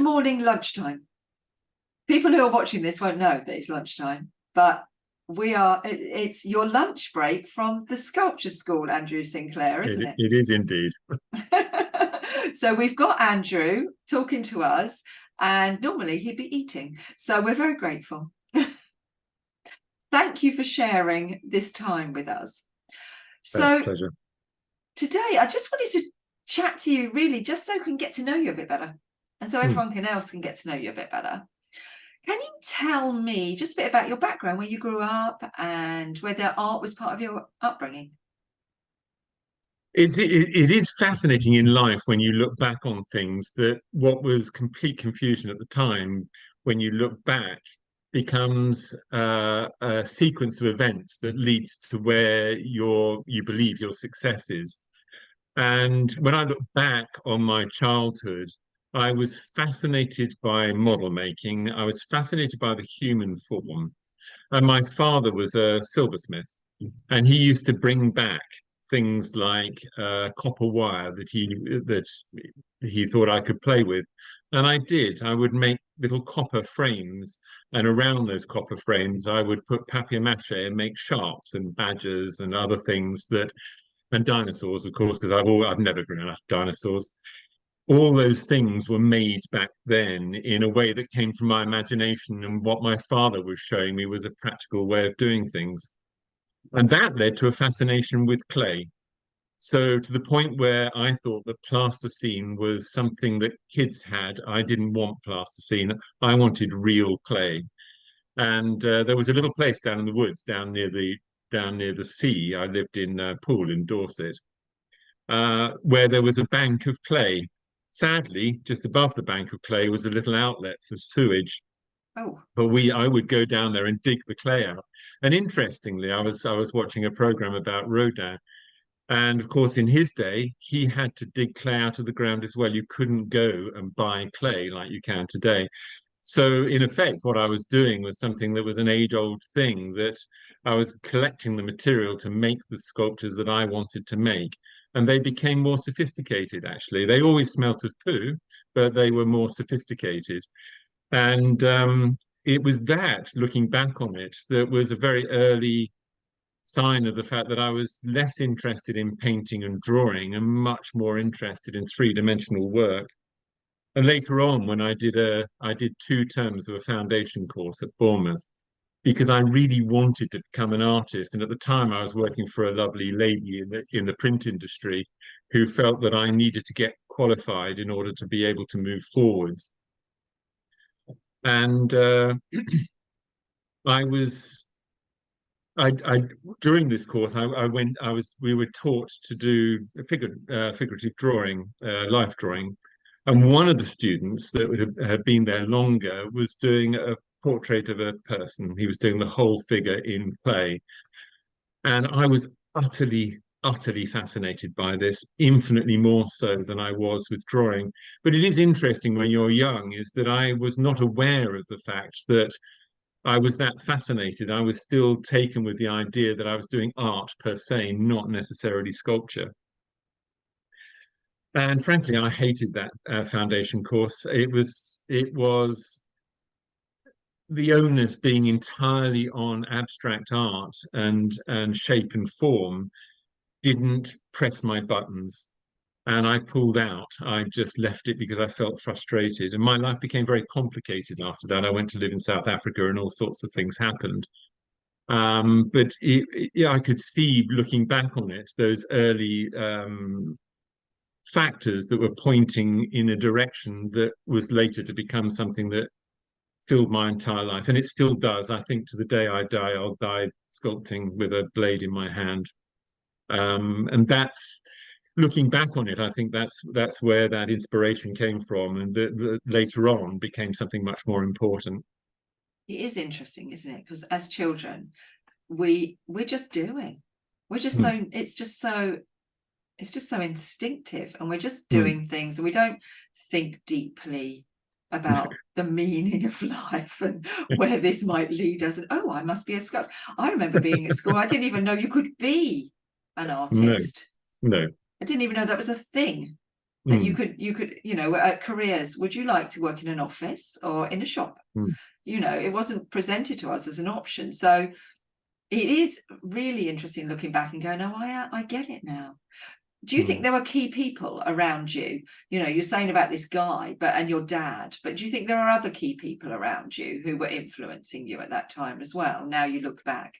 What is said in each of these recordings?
morning lunchtime. People who are watching this won't know that it's lunchtime, but it's your lunch break from the sculpture school, Andrew Sinclair, isn't it? It is indeed. So we've got Andrew talking to us, and normally he'd be eating. So we're very grateful. Thank you for sharing this time with us. That's a pleasure. Today, I just wanted to chat to you really just so we can get to know you a bit better, and so everyone else can get to know you a bit better. Can you tell me just a bit about your background, where you grew up and whether art was part of your upbringing? It is fascinating in life when you look back on things that what was complete confusion at the time, when you look back, becomes a sequence of events that leads to where you believe your success is. And when I look back on my childhood, I was fascinated by model making. I was fascinated by the human form. And my father was a silversmith, and he used to bring back things like copper wire that he thought I could play with. And I did. I would make little copper frames, and around those copper frames, I would put papier-mâché and make sharks and badgers and other things and dinosaurs, of course, because I've never grown up dinosaurs. All those things were made back then in a way that came from my imagination, and what my father was showing me was a practical way of doing things. And that led to a fascination with clay. So to the point where I thought that plasticine was something that kids had. I didn't want plasticine. I wanted real clay. And there was a little place down in the woods, down near the sea. I lived in Poole in Dorset, where there was a bank of clay. Sadly, just above the bank of clay was a little outlet for sewage. Oh. But I would go down there and dig the clay out. And interestingly, I was watching a program about Rodin. And of course, in his day, he had to dig clay out of the ground as well. You couldn't go and buy clay like you can today. So in effect, what I was doing was something that was an age-old thing, that I was collecting the material to make the sculptures that I wanted to make. And they became more sophisticated, actually. They always smelt of poo, but they were more sophisticated. And it was that, looking back on it, that was a very early sign of the fact that I was less interested in painting and drawing and much more interested in three-dimensional work. And later on, when I did 2 terms of a foundation course at Bournemouth, because I really wanted to become an artist. And at the time, I was working for a lovely lady in the print industry who felt that I needed to get qualified in order to be able to move forwards. And during this course, we were taught to do figurative drawing, life drawing. And one of the students that had been there longer was doing a portrait of a person. He was doing the whole figure in clay. And I was utterly fascinated by this, infinitely more so than I was with drawing. But it is interesting when you're young, is that I was not aware of the fact that I was that fascinated. I was still taken with the idea that I was doing art per se, not necessarily sculpture. And frankly, I hated that foundation course. It was the onus being entirely on abstract art and shape and form didn't press my buttons. And I pulled out. I just left it because I felt frustrated. And my life became very complicated after that. I went to live in South Africa and all sorts of things happened. But I could see, looking back on it, those early factors that were pointing in a direction that was later to become something that filled my entire life. And it still does. I think to the day I die, I'll die sculpting with a blade in my hand. And that's, looking back on it, I think that's where that inspiration came from, and that later on became something much more important. It is interesting, isn't it? Because as children, we're just doing. We're just so it's just so instinctive, and we're just doing things, and we don't think deeply about the meaning of life and where this might lead us. And oh, I must be a sculptor. I remember being at school, I didn't even know you could be an artist. No. I didn't even know that was a thing. that you could, you know, careers. Would you like to work in an office or in a shop? You know, it wasn't presented to us as an option. So it is really interesting looking back and going, oh, I get it now. Do you think there were key people around you? You know, you're saying about this guy, and your dad, but do you think there are other key people around you who were influencing you at that time as well? Now you look back.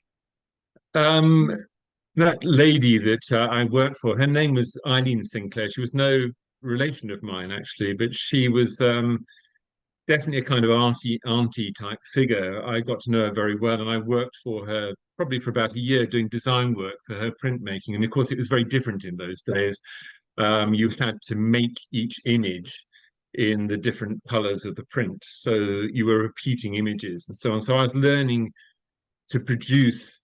That lady that I worked for, her name was Eileen Sinclair. She was no relation of mine, actually, but she was definitely a kind of auntie type figure. I got to know her very well, and I worked for her probably for about a year doing design work for her printmaking. And of course, it was very different in those days. You had to make each image in the different colors of the print, so you were repeating images and so on. So I was learning to produce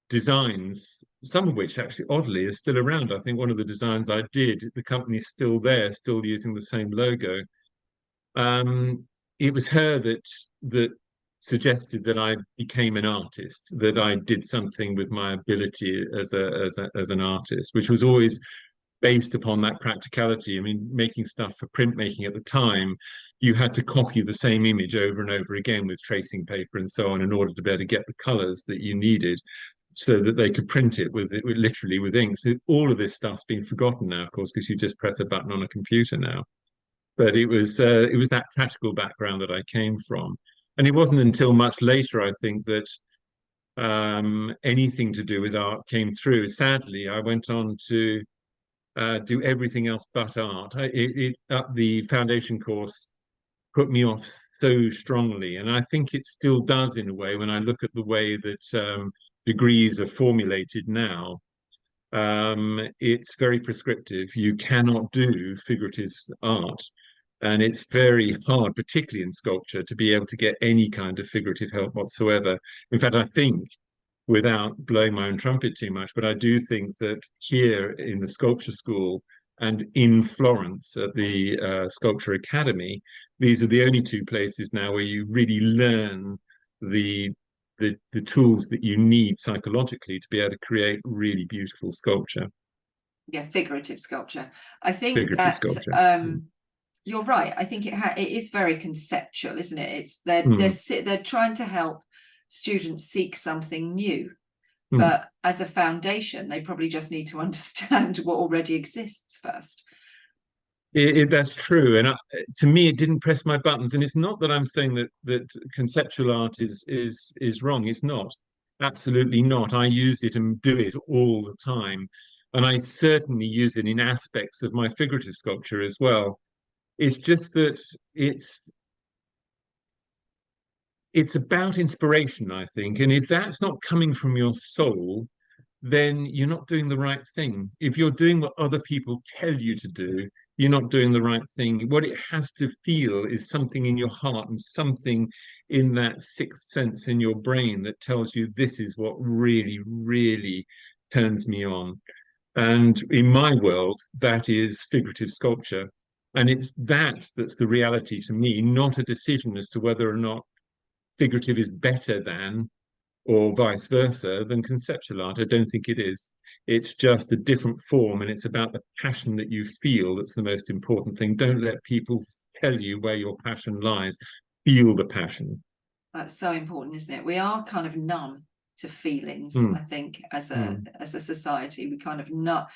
designs, some of which actually oddly is still around. I think one of the designs I did, the company's still there, still using the same logo. It was her that suggested that I became an artist, that I did something with my ability as an artist, which was always based upon that practicality. I mean, making stuff for printmaking at the time, you had to copy the same image over and over again with tracing paper and so on in order to be able to get the colors that you needed, so that they could print it literally with ink. So all of this stuff's been forgotten now, of course, because you just press a button on a computer now. But it was that practical background that I came from, and it wasn't until much later, I think, that anything to do with art came through. Sadly, I went on to do everything else but art. The foundation course put me off so strongly, and I think it still does in a way when I look at the way that degrees are formulated now. It's very prescriptive. You cannot do figurative art, and it's very hard, particularly in sculpture, to be able to get any kind of figurative help whatsoever. In fact, I think, without blowing my own trumpet too much, but I do think that here in the sculpture school and in Florence at the Sculpture Academy, these are the only two places now where you really learn the tools that you need psychologically to be able to create really beautiful sculpture. Yeah, figurative sculpture. I think Figurative that sculpture. You're right. I think it is very conceptual, isn't it? It's they're trying to help students seek something new, but as a foundation, they probably just need to understand what already exists first. That's true, and to me, it didn't press my buttons. And it's not that I'm saying that conceptual art is wrong. It's not, absolutely not. I use it and do it all the time, and I certainly use it in aspects of my figurative sculpture as well. It's just that it's about inspiration, I think, and if that's not coming from your soul, then you're not doing the right thing. If you're doing what other people tell you to do, you're not doing the right thing. What it has to feel is something in your heart and something in that sixth sense in your brain that tells you this is what really, really turns me on. And in my world, that is figurative sculpture. And it's that's the reality to me, not a decision as to whether or not figurative is better than or vice versa than conceptual art. I don't think it is. It's just a different form, and it's about the passion that you feel that's the most important thing. Don't let people tell you where your passion lies. Feel the passion. That's so important, isn't it? We are kind of numb to feelings, I think, as a society. We kind of not,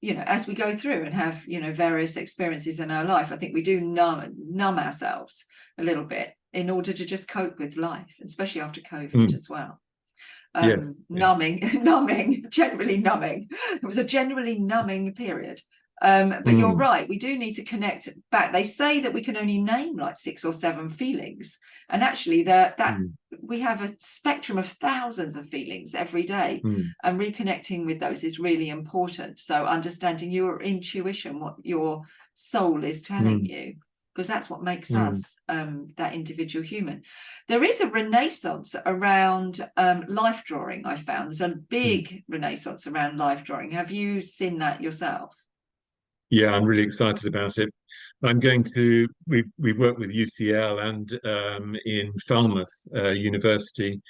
you know, as we go through and have, you know, various experiences in our life, I think we do numb ourselves a little bit in order to just cope with life, especially after COVID as well. Yes. Numbing, generally numbing. It was a generally numbing period. But you're right, we do need to connect back. They say that we can only name like 6 or 7 feelings, and actually that we have a spectrum of thousands of feelings every day, and reconnecting with those is really important. So understanding your intuition, what your soul is telling you, because that's what makes us that individual human. There is a renaissance around life drawing. I found there's a big renaissance around life drawing. Have you seen that yourself? Yeah, I'm really excited about it. We work with UCL and in Falmouth University,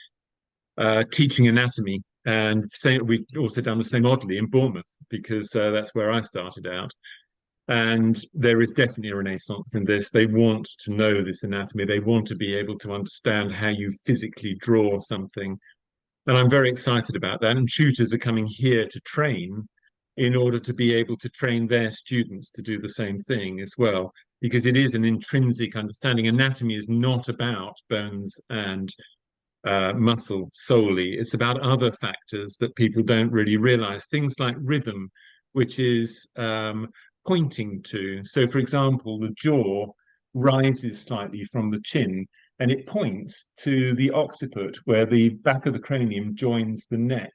teaching anatomy, and we've also done the same oddly in Bournemouth, because that's where I started out. And there is definitely a renaissance in this. They want to know this anatomy. They want to be able to understand how you physically draw something. And I'm very excited about that. And tutors are coming here to train in order to be able to train their students to do the same thing as well, because it is an intrinsic understanding. Anatomy is not about bones and muscle solely. It's about other factors that people don't really realize. Things like rhythm, which is pointing to. So, for example, the jaw rises slightly from the chin and it points to the occiput where the back of the cranium joins the neck.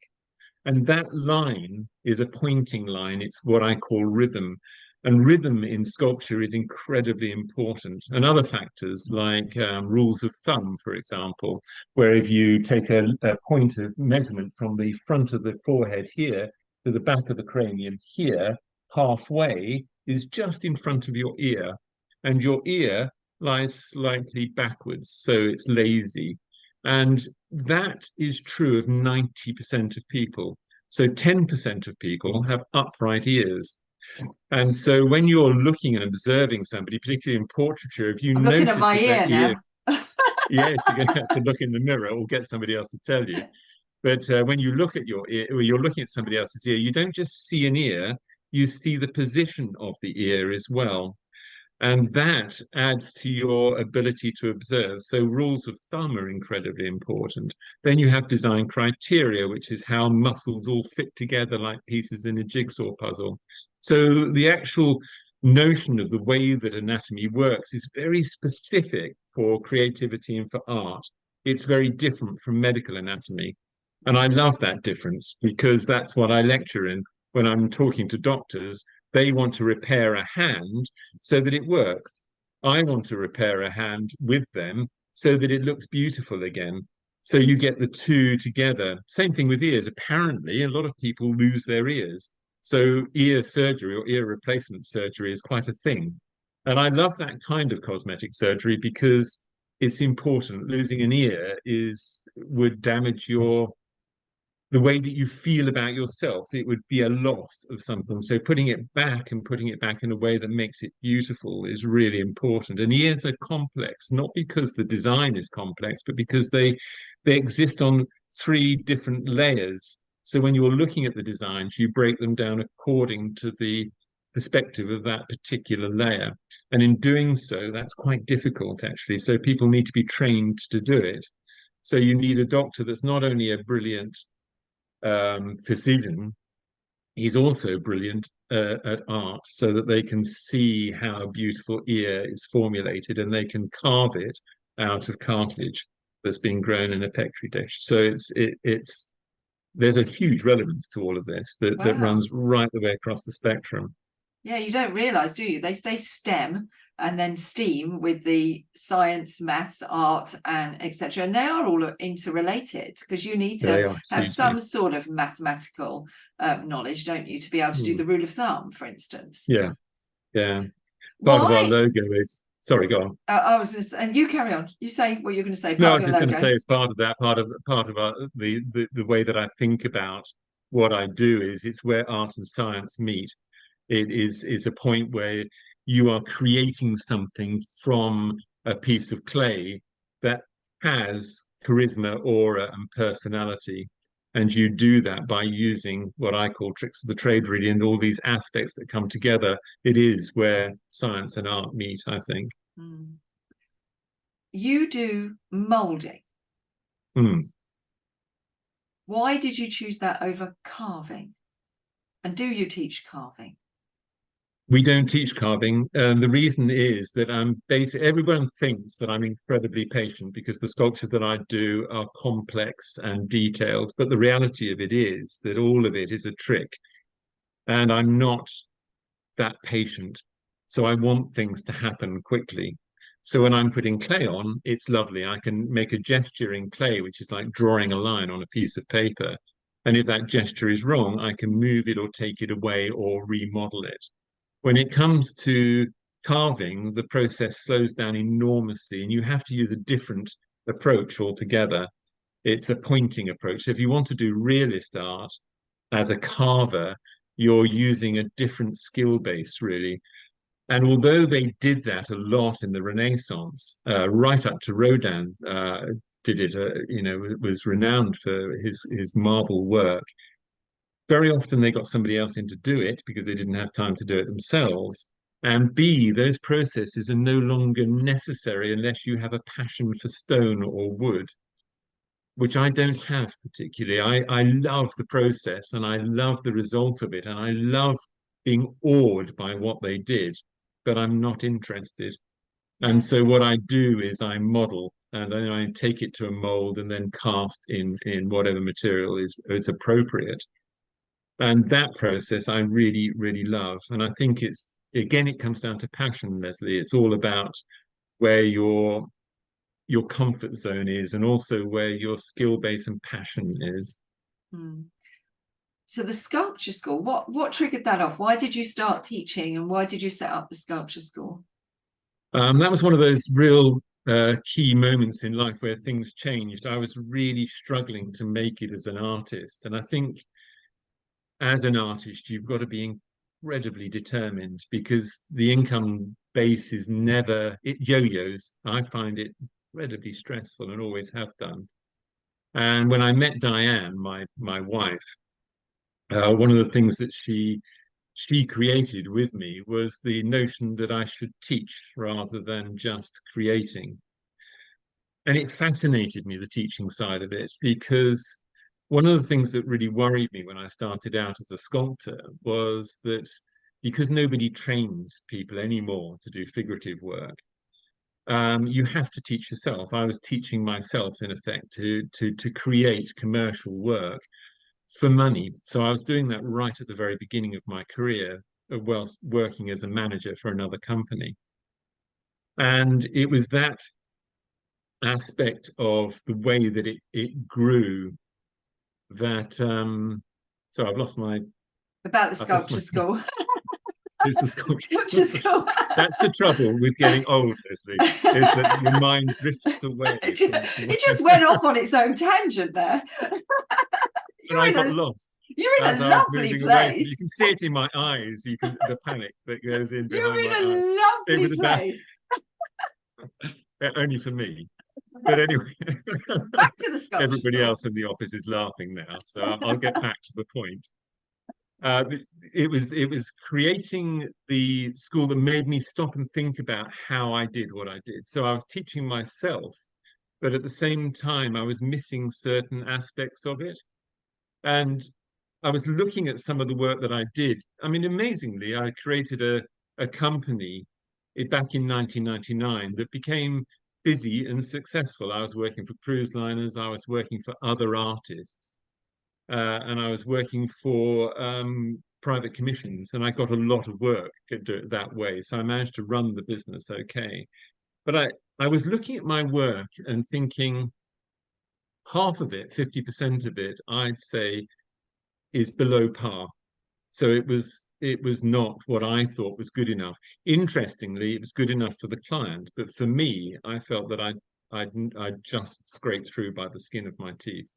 And that line is a pointing line. It's what I call rhythm. And rhythm in sculpture is incredibly important. And other factors like rules of thumb, for example, where if you take a point of measurement from the front of the forehead here to the back of the cranium here, halfway is just in front of your ear. And your ear lies slightly backwards, so it's lazy. And that is true of 90% of people. So 10% of people have upright ears. And so when you're looking and observing somebody, particularly in portraiture, if you I'm looking at notice my that ear their ear, now. yes, you're going to have to look in the mirror or get somebody else to tell you. But when you look at your ear, or you're looking at somebody else's ear, you don't just see an ear, you see the position of the ear as well. And that adds to your ability to observe. So rules of thumb are incredibly important. Then you have design criteria, which is how muscles all fit together like pieces in a jigsaw puzzle. So the actual notion of the way that anatomy works is very specific for creativity and for art. It's very different from medical anatomy. And I love that difference because that's what I lecture in when I'm talking to doctors. They want to repair a hand so that it works. I want to repair a hand with them so that it looks beautiful again. So you get the two together. Same thing with ears. Apparently, a lot of people lose their ears. So ear surgery or ear replacement surgery is quite a thing. And I love that kind of cosmetic surgery because it's important. Losing an ear would damage the way that you feel about yourself. It would be a loss of something. So putting it back and putting it back in a way that makes it beautiful is really important. And ears are complex, not because the design is complex, but because they exist on three different layers. So when you're looking at the designs, you break them down according to the perspective of that particular layer. And in doing so, that's quite difficult, actually. So people need to be trained to do it. So you need a doctor that's not only a brilliant physician, he's also brilliant at art, so that they can see how a beautiful ear is formulated and they can carve it out of cartilage that's been grown in a petri dish. So it's there's a huge relevance to all of this that Wow. runs right the way across the spectrum. Yeah, you don't realize, do you? They stay STEM and then STEAM with the science, maths, art, and etc. And they are all interrelated because you need They to are have hugely. some sort of mathematical knowledge, don't you, to be able to do the rule of thumb, for instance. Yeah, yeah. Part of our Why? logo is, sorry, go on. I was going to say, and you carry on. You say what you're going to say, No, I part of was your just going to logo. say, as part of that, part of the way that I think about what I do is it's where art and science meet. It is a point where you are creating something from a piece of clay that has charisma, aura, and personality. And you do that by using what I call tricks of the trade, really, and all these aspects that come together. It is where science and art meet, I think. Mm. You do molding. Hmm. Why did you choose that over carving? And do you teach carving? We don't teach carving. The reason is that everyone thinks that I'm incredibly patient because the sculptures that I do are complex and detailed. But the reality of it is that all of it is a trick. And I'm not that patient. So I want things to happen quickly. So when I'm putting clay on, it's lovely. I can make a gesture in clay, which is like drawing a line on a piece of paper. And if that gesture is wrong, I can move it or take it away or remodel it. When it comes to carving, the process slows down enormously, and you have to use a different approach altogether. It's a pointing approach. So if you want to do realist art as a carver, you're using a different skill base, really. And although they did that a lot in the Renaissance, right up to Rodin, did it, was renowned for his marble work. Very often they got somebody else in to do it because they didn't have time to do it themselves. And B, those processes are no longer necessary unless you have a passion for stone or wood, which I don't have particularly. I love the process and I love the result of it, and I love being awed by what they did, but I'm not interested. And Yeah. so what I do is I model and then I take it to a mold and then cast in whatever material is appropriate. And that process I really, really love. And I think it's, again, it comes down to passion, Leslie. It's all about where your comfort zone is and also where your skill base and passion is. Mm. So the sculpture school, what triggered that off? Why did you start teaching, and why did you set up the sculpture school? That was one of those real key moments in life where things changed. I was really struggling to make it as an artist. And I think as an artist, you've got to be incredibly determined because the income base is never, it yo-yos. I find it incredibly stressful and always have done. And when I met Diane, my wife, one of the things that she created with me was the notion that I should teach rather than just creating. And it fascinated me, the teaching side of it, because one of the things that really worried me when I started out as a sculptor was that because nobody trains people anymore to do figurative work, you have to teach yourself. I was teaching myself, in effect, to create commercial work for money. So I was doing that right at the very beginning of my career, whilst working as a manager for another company. And it was that aspect of the way that it grew that so About the I've lost my sculpture school. it's the sculpture. Sculpture school. That's the trouble with getting old, Leslie, is that your mind drifts away from It just went off on its own tangent there. and You're I in got a lost you're in as a I was lovely moving away from you can place. see it in my eyes, you can the panic that goes in You're behind my in eyes. a It lovely was about place. only for me. But anyway, Back to the sculpture everybody school. else in the office is laughing now, so I'll get back to the point. Uh, it was creating the school that made me stop and think about how I did what I did. So I was teaching myself, but at the same time, I was missing certain aspects of it. And I was looking at some of the work that I did. I mean, amazingly, I created a company back in 1999 that became busy and successful. I was working for cruise liners, I was working for other artists, and I was working for private commissions, and I got a lot of work that way. So I managed to run the business okay. But I was looking at my work and thinking half of it, 50% of it, I'd say is below par. So it was not what I thought was good enough. Interestingly, it was good enough for the client, but for me, I felt that I'd just scraped through by the skin of my teeth.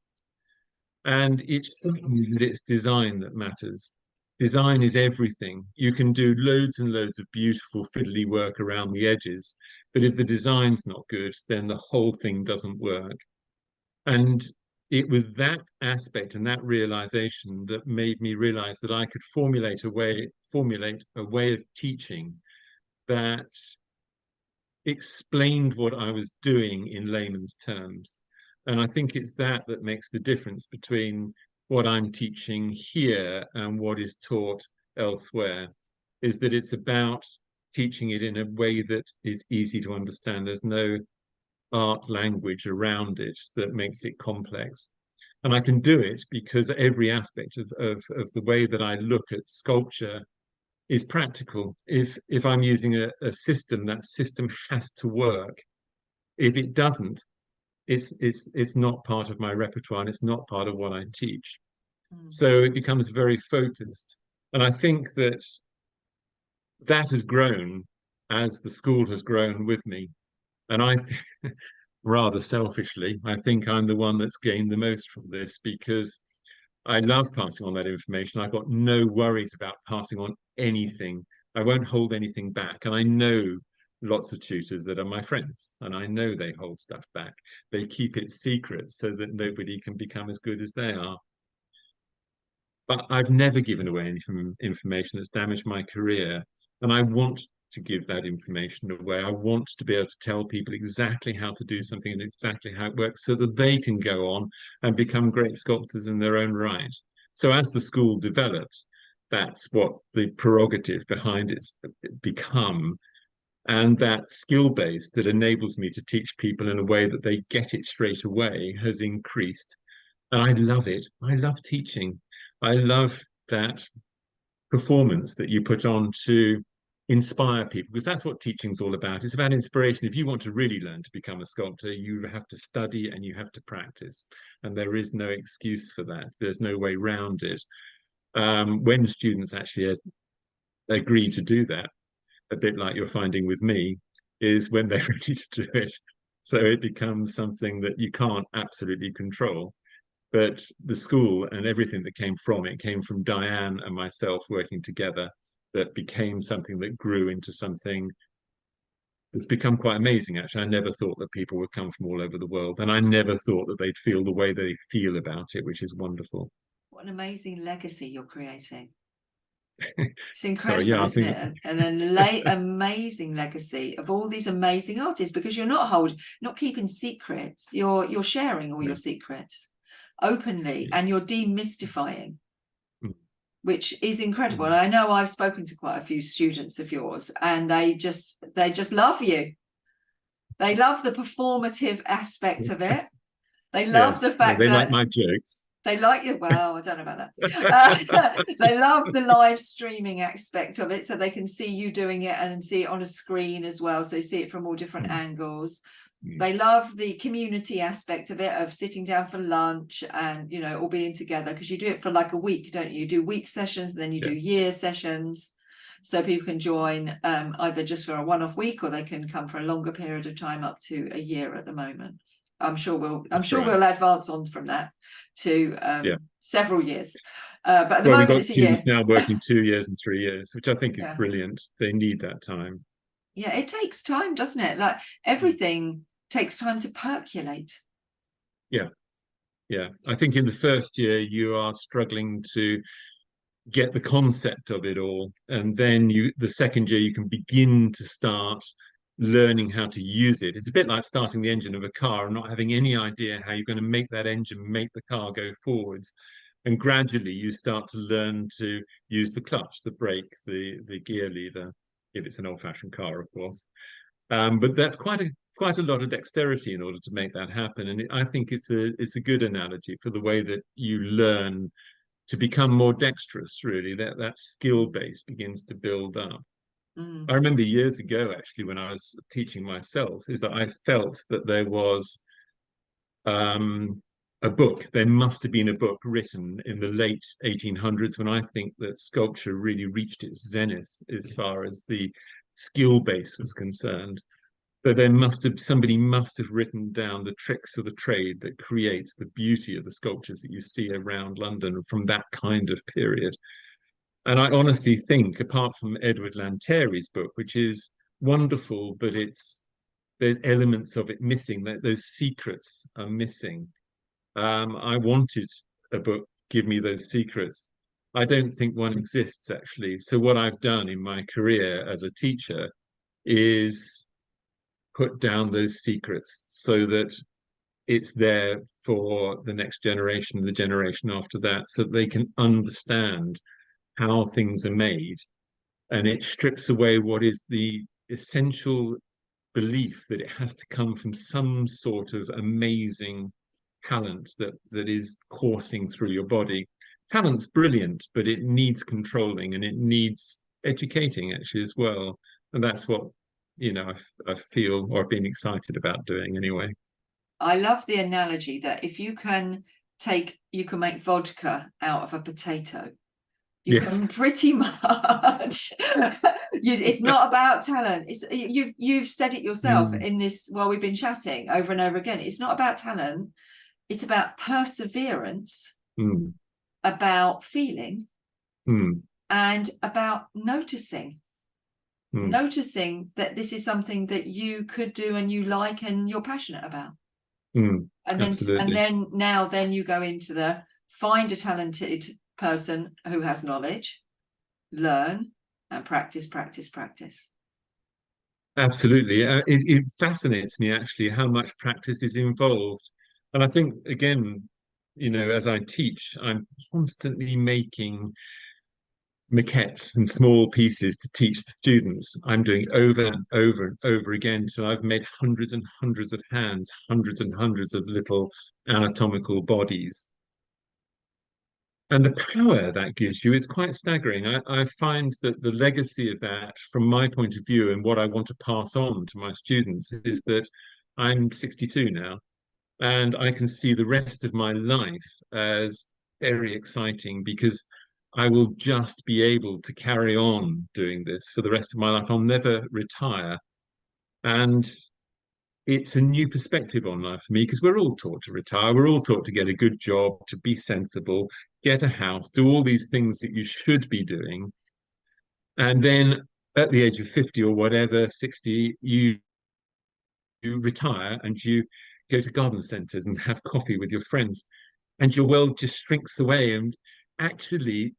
And it's certainly that it's design that matters. Design is everything. You can do loads and loads of beautiful fiddly work around the edges, but if the design's not good, then the whole thing doesn't work. And it was that aspect and that realization that made me realize that I could formulate a way of teaching that explained what I was doing in layman's terms. And I think it's that that makes the difference between what I'm teaching here and what is taught elsewhere, is that it's about teaching it in a way that is easy to understand. There's no art language around it that makes it complex. And I can do it because every aspect of the way that I look at sculpture is practical. If I'm using a system, that system has to work. If it doesn't, it's not part of my repertoire and it's not part of what I teach. Mm. So it becomes very focused. And I think that that has grown as the school has grown with me. And rather selfishly, I think I'm the one that's gained the most from this because I love passing on that information. I've got no worries about passing on anything I won't hold anything back. And I know lots of tutors that are my friends, and I know they hold stuff back. They keep it secret so that nobody can become as good as they are. But I've never given away any information that's damaged my career. And I want to give that information away. I want to be able to tell people exactly how to do something and exactly how it works so that they can go on and become great sculptors in their own right. So as the school develops, that's what the prerogative behind it's become. And that skill base that enables me to teach people in a way that they get it straight away has increased. And I love it. I love teaching. I love that performance that you put on to inspire people, because that's what teaching's all about. It's about inspiration. If you want to really learn to become a sculptor, you have to study and you have to practice. And there is no excuse for that. There's no way around it. When students actually agree to do that, a bit like you're finding with me, is when they're ready to do it. So it becomes something that you can't absolutely control. But the school and everything that came from Diane and myself working together, that became something that grew into something that's become quite amazing, actually. I never thought that people would come from all over the world, and I never thought that they'd feel the way they feel about it, which is wonderful. What an amazing legacy you're creating. It's Sorry, incredible, yeah, I isn't think it? And an amazing legacy of all these amazing artists, because you're not keeping secrets. You're sharing all your secrets openly, and you're demystifying, which is incredible. And I know I've spoken to quite a few students of yours, and they just love you. They love the performative aspect of it. They love the fact they that like my jokes. they like you. Well, I don't know about that. They love the live streaming aspect of it, so they can see you doing it and see it on a screen as well. So you see it from all different angles. They love the community aspect of it, of sitting down for lunch and, you know, all being together, because you do it for like a week, don't you? You do week sessions, and then you do year sessions. So people can join either just for a one-off week, or they can come for a longer period of time, up to a year at the moment. I'm sure we'll advance on from that to several years. But at the moment, we've got it's a year. students now working 2 years and 3 years, which I think is brilliant. They need that time. Yeah, it takes time, doesn't it? Like everything takes time to percolate. Yeah. I think in the first year you are struggling to get the concept of it all, and then the second year you can begin to start learning how to use it. It's a bit like starting the engine of a car and not having any idea how you're going to make that engine make the car go forwards. And gradually you start to learn to use the clutch, the brake, the gear lever, if it's an old-fashioned car, of course. But that's quite a lot of dexterity in order to make that happen. And I think it's a good analogy for the way that you learn to become more dexterous, really. That skill base begins to build up. I remember years ago, actually, when I was teaching myself, is that I felt that there was a book. There must have been a book written in the late 1800s, when I think that sculpture really reached its zenith as far as the skill base was concerned. But somebody must have written down the tricks of the trade that creates the beauty of the sculptures that you see around London from that kind of period. And I honestly think, apart from Edward Lanteri's book, which is wonderful, but there's elements of it missing, that those secrets are missing. I wanted a book to give me those secrets. I don't think one exists, actually. So what I've done in my career as a teacher is put down those secrets so that it's there for the next generation, the generation after that, so that they can understand how things are made. And it strips away what is the essential belief that it has to come from some sort of amazing talent that is coursing through your body. Talent's brilliant, but it needs controlling and it needs educating, actually, as well. And that's what, I feel, or I've been excited about doing anyway. I love the analogy that if you can make vodka out of a potato, you can pretty much it's not about talent. It's you've said it yourself in this while we've been chatting over and over again. It's not about talent, it's about perseverance, about feeling, and about noticing. noticing that this is something that you could do and you like and you're passionate about. And then you go into the find a talented person who has knowledge, learn, and practice. Absolutely. It fascinates me actually how much practice is involved. And I think, again, as I teach, I'm constantly making maquettes and small pieces to teach the students. I'm doing over and over and over again. So I've made hundreds and hundreds of hands, hundreds and hundreds of little anatomical bodies. And the power that gives you is quite staggering. I find that the legacy of that, from my point of view, and what I want to pass on to my students, is that I'm 62 now, and I can see the rest of my life as very exciting because I will just be able to carry on doing this for the rest of my life. I'll never retire. And it's a new perspective on life for me because we're all taught to retire. We're all taught to get a good job, to be sensible, get a house, do all these things that you should be doing. And then at the age of 50 or whatever, 60, you retire and you go to garden centres and have coffee with your friends. And your world just shrinks away. And actually,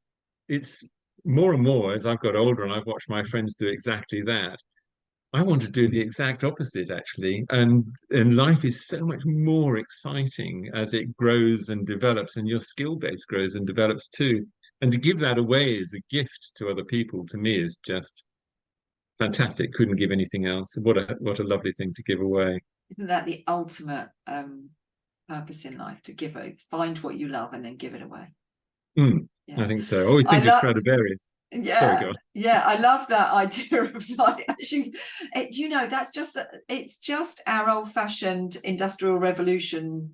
it's more and more as I've got older and I've watched my friends do exactly that. I want to do the exact opposite, actually. And life is so much more exciting as it grows and develops, and your skill base grows and develops too. And to give that away as a gift to other people, to me, is just fantastic. Couldn't give anything else. What a lovely thing to give away. Isn't that the ultimate purpose in life? To give it, find what you love, and then give it away. I think so. I always think of Stradivarius. Yeah, I love that idea of like actually, that's it's just our old-fashioned industrial revolution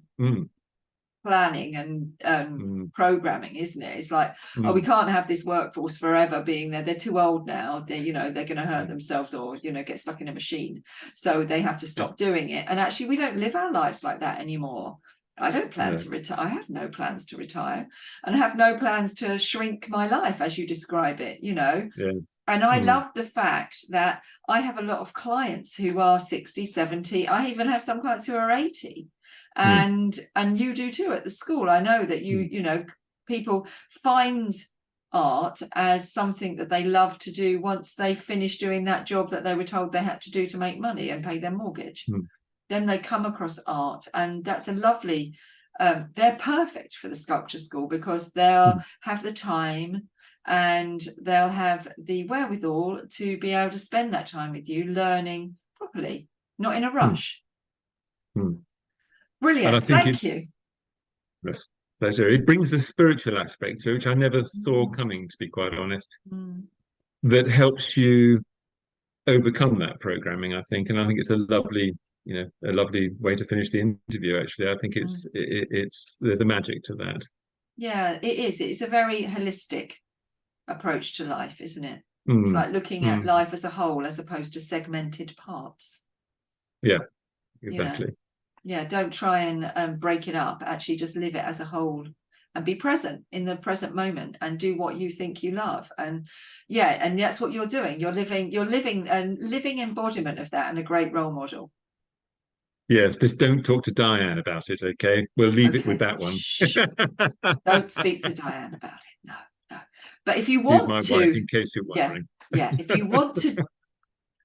planning and programming, isn't it? It's like, we can't have this workforce forever being there. They're too old now. They're going to hurt themselves or get stuck in a machine, so they have to stop doing it. And actually, we don't live our lives like that anymore. I don't plan to retire. I have no plans to retire, and I have no plans to shrink my life as you describe it, And I love the fact that I have a lot of clients who are 60, 70. I even have some clients who are 80. And you do too at the school. I know that people find art as something that they love to do once they finish doing that job that they were told they had to do to make money and pay their mortgage. Then they come across art, and that's a lovely they're perfect for the sculpture school because they'll have the time and they'll have the wherewithal to be able to spend that time with you learning properly, not in a rush. Brilliant. Thank you. Yes, pleasure. It brings a spiritual aspect to it, which I never saw coming, to be quite honest, that helps you overcome that programming, I think. And I think it's a lovely way to finish the interview, actually. I think it's the magic to that. Yeah, it is. It's a very holistic approach to life, isn't it? It's like looking at life as a whole as opposed to segmented parts. Yeah, exactly. Don't try and break it up. Actually, just live it as a whole and be present in the present moment and do what you think you love. And that's what you're doing. You're living a living embodiment of that and a great role model. Yes, just don't talk to Diane about it, okay? We'll leave it with that one. Don't speak to Diane about it. No. But if you want She's my wife, in case you're wondering. If you want to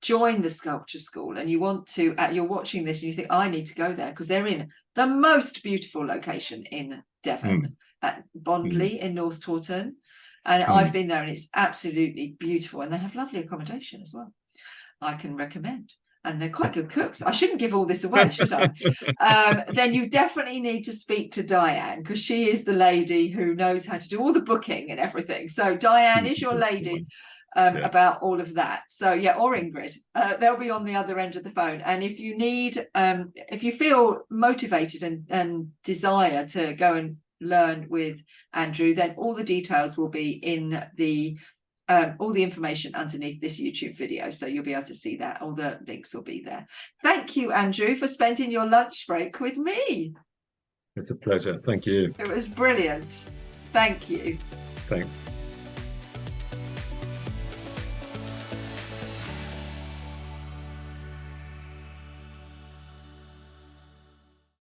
join the sculpture school and you want to, you're watching this and you think, I need to go there, because they're in the most beautiful location in Devon at Bondley in North Taunton. And I've been there and it's absolutely beautiful. And they have lovely accommodation as well. I can recommend. And they're quite good cooks. I shouldn't give all this away, should I? Then you definitely need to speak to Diane, because she is the lady who knows how to do all the booking and everything. So Diane is your lady about all of that. So or Ingrid, they'll be on the other end of the phone. And if you need, if you feel motivated and desire to go and learn with Andrew, then all the details will be in the all the information underneath this YouTube video, so you'll be able to see that. All the links will be there. Thank you, Andrew, for spending your lunch break with me. It's a pleasure. Thank you. It was brilliant. Thank you. Thanks.